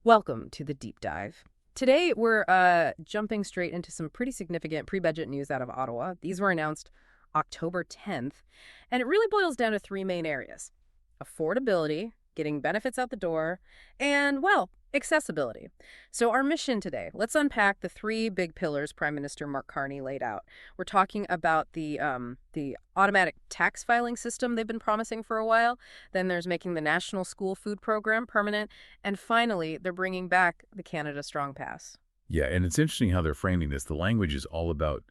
Welcome to the deep dive. Today, we're jumping straight into some pretty significant pre-budget news out of Ottawa. These were announced October 10th, and it really boils down to three main areas: affordability, getting benefits out the door, and, well, accessibility. So our mission today, let's unpack the three big pillars Prime Minister Mark Carney laid out. We're talking about the automatic tax filing system they've been promising for a while. Then there's making the National School Food Program permanent. And finally, they're bringing back the Canada Strong Pass. Yeah, and it's interesting how they're framing this. The language is all about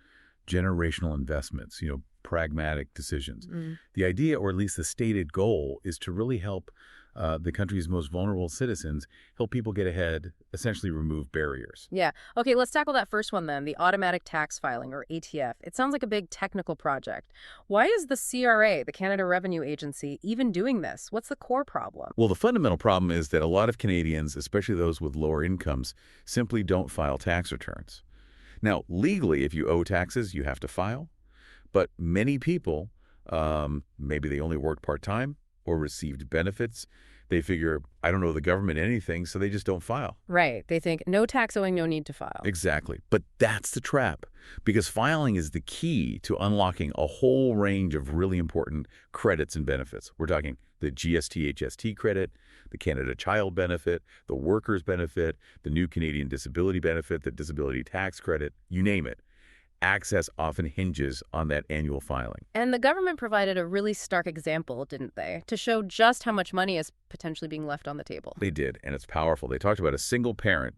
generational investments, pragmatic decisions. The idea, or at least the stated goal, is to really help the country's most vulnerable citizens, help people get ahead, essentially remove barriers. Yeah. Okay, let's tackle that first one then, the automatic tax filing, or ATF. It sounds like a big technical project. Why is the CRA, the Canada Revenue Agency, even doing this? What's the core problem? Well, the fundamental problem is that a lot of Canadians, especially those with lower incomes, simply don't file tax returns. Now, legally, if you owe taxes, you have to file. But many people, maybe they only worked part-time or received benefits. They figure, I don't owe the government anything, so they just don't file. Right. They think no tax owing, no need to file. Exactly. But that's the trap, because filing is the key to unlocking a whole range of really important credits and benefits. We're talking the GST-HST credit, the Canada Child Benefit, the Workers' Benefit, the new Canadian Disability Benefit, the Disability Tax Credit, you name it. Access often hinges on that annual filing. And the government provided a really stark example, didn't they, to show just how much money is potentially being left on the table. They did, and it's powerful. They talked about a single parent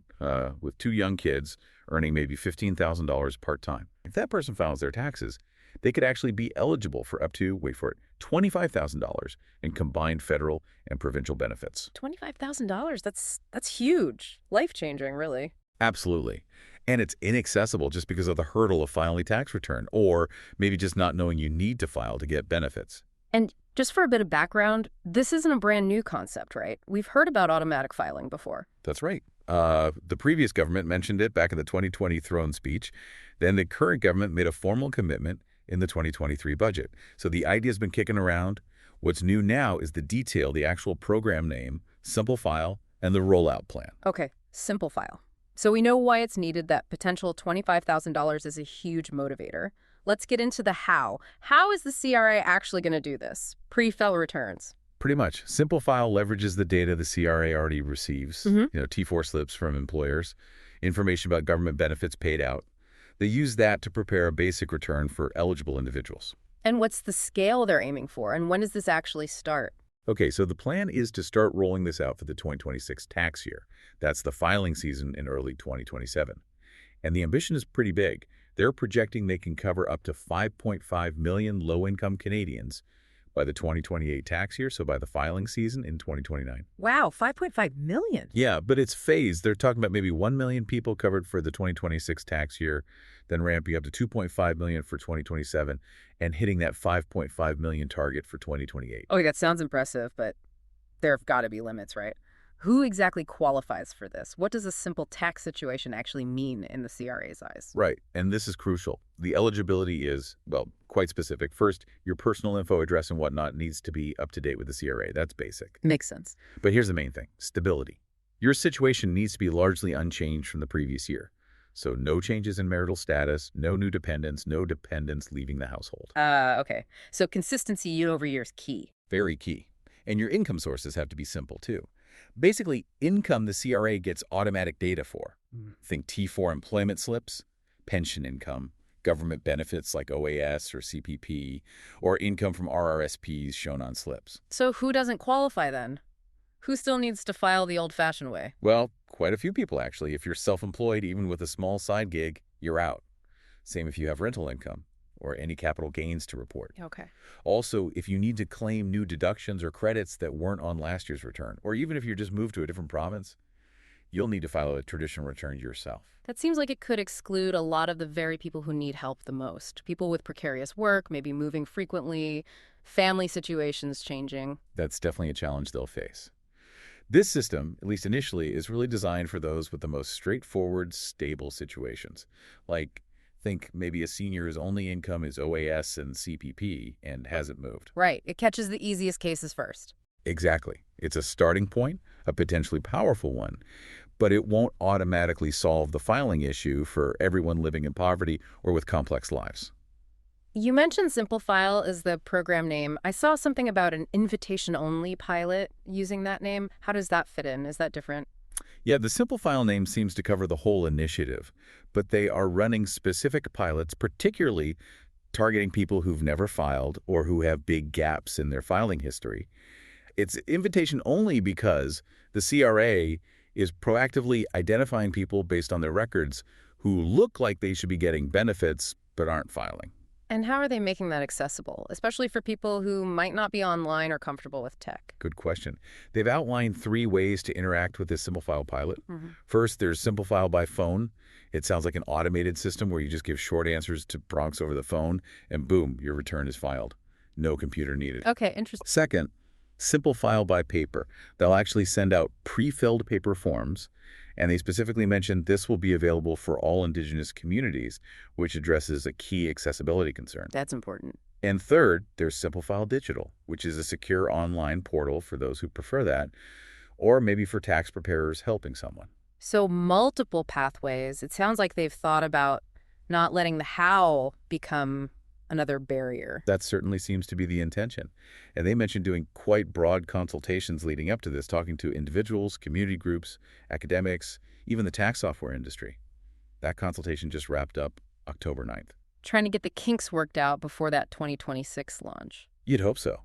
with two young kids earning maybe $15,000 part-time. If that person files their taxes, they could actually be eligible for up to, wait for it, $25,000 in combined federal and provincial benefits. $25,000, that's huge. Life-changing, really. Absolutely. And it's inaccessible just because of the hurdle of filing a tax return, or maybe just not knowing you need to file to get benefits. And just for a bit of background, this isn't a brand new concept, right? We've heard about automatic filing before. That's right. The previous government mentioned it back in the 2020 throne speech. Then the current government made a formal commitment in the 2023 budget. So the idea's been kicking around. What's new now is the detail, the actual program name, Simple File, and the rollout plan. Okay, Simple File. So we know why it's needed. That potential $25,000 is a huge motivator. Let's get into the how. How is the CRA actually going to do this? Pre-fill returns. Pretty much. Simple File leverages the data the CRA already receives, T4 slips from employers, information about government benefits paid out. They use that to prepare a basic return for eligible individuals. And what's the scale they're aiming for? And when does this actually start? Okay, so the plan is to start rolling this out for the 2026 tax year. That's the filing season in early 2027. And the ambition is pretty big. They're projecting they can cover up to 5.5 million low-income Canadians by the 2028 tax year, so by the filing season in 2029. Wow, 5.5 million. Yeah, but it's phased. They're talking about maybe 1 million people covered for the 2026 tax year, then ramping up to 2.5 million for 2027, and hitting that 5.5 million target for 2028. Okay, that sounds impressive, but there have got to be limits, right? Who exactly qualifies for this? What does a simple tax situation actually mean in the CRA's eyes? Right, and this is crucial. The eligibility is, well, quite specific. First, your personal info, address, and whatnot needs to be up to date with the CRA. That's basic. Makes sense. But here's the main thing: stability. Your situation needs to be largely unchanged from the previous year. So no changes in marital status, no new dependents, no dependents leaving the household. Okay. So consistency year over year is key. Very key. And your income sources have to be simple, too. Basically, income the CRA gets automatic data for. Think T4 employment slips, pension income, government benefits like OAS or CPP, or income from RRSPs shown on slips. So who doesn't qualify then? Who still needs to file the old-fashioned way? Well, quite a few people, actually. If you're self-employed, even with a small side gig, you're out. Same if you have rental income or any capital gains to report. Okay. Also, if you need to claim new deductions or credits that weren't on last year's return, or even if you're just moved to a different province, you'll need to file a traditional return yourself. That seems like it could exclude a lot of the very people who need help the most. People with precarious work, maybe moving frequently, family situations changing. That's definitely a challenge they'll face. This system, at least initially, is really designed for those with the most straightforward, stable situations. Like, think maybe a senior's only income is OAS and CPP and hasn't moved. Right. It catches the easiest cases first. Exactly. It's a starting point, a potentially powerful one. but it won't automatically solve the filing issue for everyone living in poverty or with complex lives. You mentioned Simple File is the program name. I saw something about an invitation-only pilot using that name. How does that fit in? Is that different? Yeah, the Simple File name seems to cover the whole initiative, but they are running specific pilots, particularly targeting people who've never filed or who have big gaps in their filing history. It's invitation only because the CRA is proactively identifying people based on their records who look like they should be getting benefits but aren't filing. And how are they making that accessible, especially for people who might not be online or comfortable with tech? Good question. They've outlined 3 ways to interact with this Simple File pilot. First, there's Simple File by phone. It sounds like an automated system where you just give short answers to prompts over the phone, and boom, your return is filed. No computer needed. Okay, interesting. Second, Simple File by paper. They'll actually send out pre-filled paper forms, and they specifically mentioned this will be available for all Indigenous communities, which addresses a key accessibility concern. That's important. And third, there's Simple File Digital, which is a secure online portal for those who prefer that, or maybe for tax preparers helping someone. So multiple pathways. It sounds like they've thought about not letting the how become another barrier. That certainly seems to be the intention. And they mentioned doing quite broad consultations leading up to this, talking to individuals, community groups, academics, even the tax software industry. That consultation just wrapped up October 9th. Trying to get the kinks worked out before that 2026 launch. You'd hope so.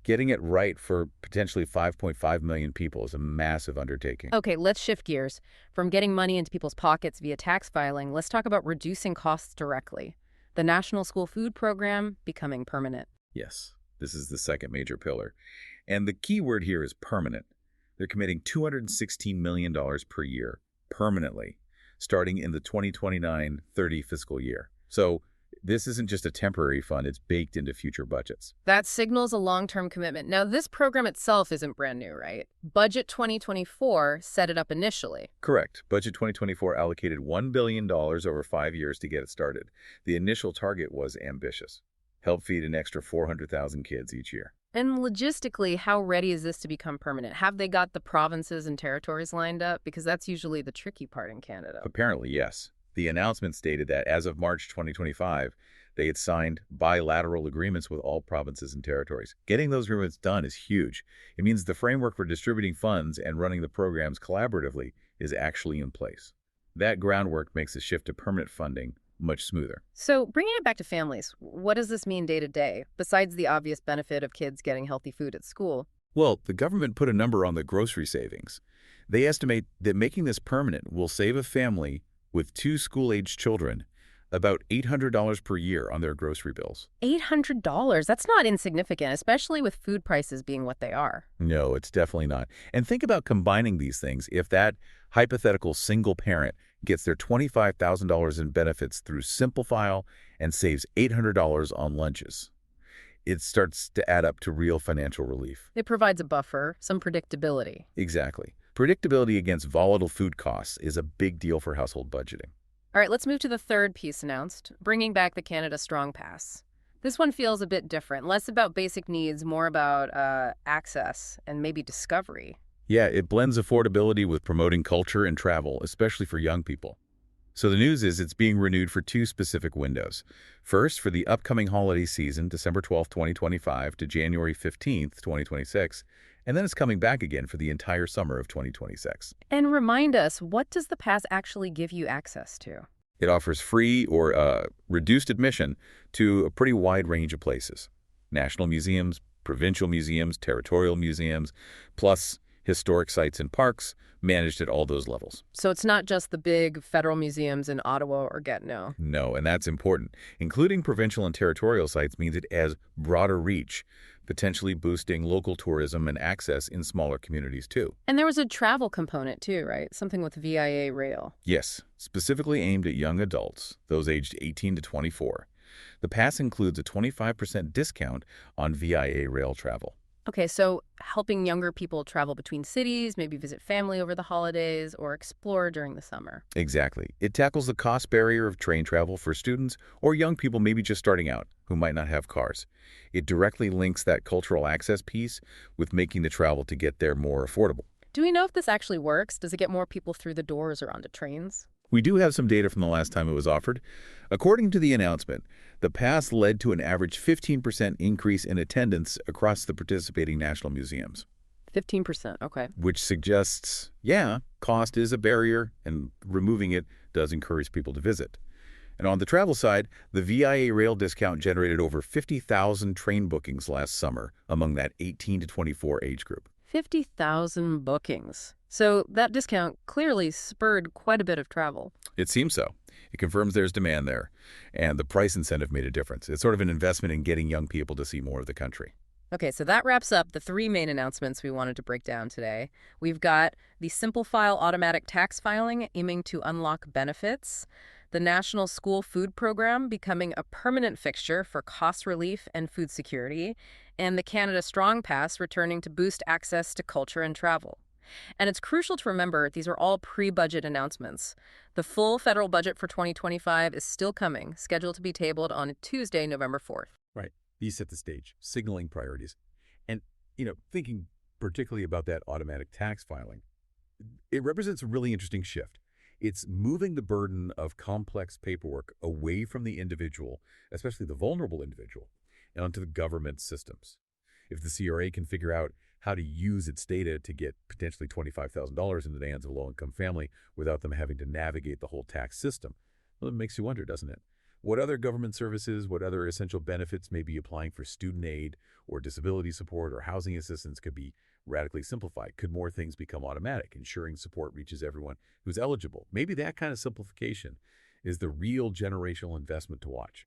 Getting it right for potentially 5.5 million people is a massive undertaking. Okay, let's shift gears. From getting money into people's pockets via tax filing, let's talk about reducing costs directly. The National School Food Program becoming permanent. Yes, this is the second major pillar. And the key word here is permanent. They're committing $216 million per year, permanently, starting in the 2029-30 fiscal year. So this isn't just a temporary fund, it's baked into future budgets. That signals a long-term commitment. Now, this program itself isn't brand new, right? Budget 2024 set it up initially. Correct. Budget 2024 allocated $1 billion over 5 years to get it started. The initial target was ambitious. Help feed an extra 400,000 kids each year. And logistically, how ready is this to become permanent? Have they got the provinces and territories lined up? Because that's usually the tricky part in Canada. Apparently, yes. The announcement stated that as of March 2025, they had signed bilateral agreements with all provinces and territories. Getting those agreements done is huge. It means the framework for distributing funds and running the programs collaboratively is actually in place. That groundwork makes the shift to permanent funding much smoother. So bringing it back to families, what does this mean day to day, besides the obvious benefit of kids getting healthy food at school? Well, the government put a number on the grocery savings. They estimate that making this permanent will save a family with 2 school-aged children about $800 per year on their grocery bills. $800? That's not insignificant, especially with food prices being what they are. No, it's definitely not. And think about combining these things. If that hypothetical single parent gets their $25,000 in benefits through Simple File and saves $800 on lunches, it starts to add up to real financial relief. It provides a buffer, some predictability. Exactly. Predictability against volatile food costs is a big deal for household budgeting. All right, let's move to the third piece announced, bringing back the Canada Strong Pass. This one feels a bit different, less about basic needs, more about access and maybe discovery. Yeah, it blends affordability with promoting culture and travel, especially for young people. So the news is it's being renewed for 2 specific windows. First, for the upcoming holiday season, December 12, 2025 to January 15, 2026, and then it's coming back again for the entire summer of 2026. And remind us, what does the pass actually give you access to? It offers free or reduced admission to a pretty wide range of places. National museums, provincial museums, territorial museums, plus historic sites and parks managed at all those levels. So it's not just the big federal museums in Ottawa or Gatineau. No, and that's important. Including provincial and territorial sites means it has broader reach, potentially boosting local tourism and access in smaller communities too. And there was a travel component too, right? Something with VIA Rail. Yes, specifically aimed at young adults, those aged 18 to 24. The pass includes a 25% discount on VIA Rail travel. Okay, so helping younger people travel between cities, maybe visit family over the holidays, or explore during the summer. Exactly. It tackles the cost barrier of train travel for students or young people maybe just starting out who might not have cars. It directly links that cultural access piece with making the travel to get there more affordable. Do we know if this actually works? Does it get more people through the doors or onto trains? We do have some data from the last time it was offered. According to the announcement, the pass led to an average 15% increase in attendance across the participating national museums, 15%, okay. which suggests, yeah, cost is a barrier, and removing it does encourage people to visit. And on the travel side, the VIA rail discount generated over 50,000 train bookings last summer among that 18 to 24 age group. 50,000 bookings. So that discount clearly spurred quite a bit of travel. It seems so. It confirms there's demand there, and the price incentive made a difference. It's sort of an investment in getting young people to see more of the country. Okay, so that wraps up the three main announcements we wanted to break down today. We've got the Simple File automatic tax filing aiming to unlock benefits, the National School Food Program becoming a permanent fixture for cost relief and food security, and the Canada Strong Pass returning to boost access to culture and travel. And it's crucial to remember these are all pre-budget announcements. The full federal budget for 2025 is still coming, scheduled to be tabled on Tuesday, November 4th. Right. These set the stage, signaling priorities. And, thinking particularly about that automatic tax filing, it represents a really interesting shift. It's moving the burden of complex paperwork away from the individual, especially the vulnerable individual, and onto the government systems. If the CRA can figure out how to use its data to get potentially $25,000 into the hands of a low-income family without them having to navigate the whole tax system, well, it makes you wonder, doesn't it? What other government services, what other essential benefits may be applying for student aid or disability support or housing assistance could be radically simplified? Could more things become automatic, ensuring support reaches everyone who's eligible? Maybe that kind of simplification is the real generational investment to watch.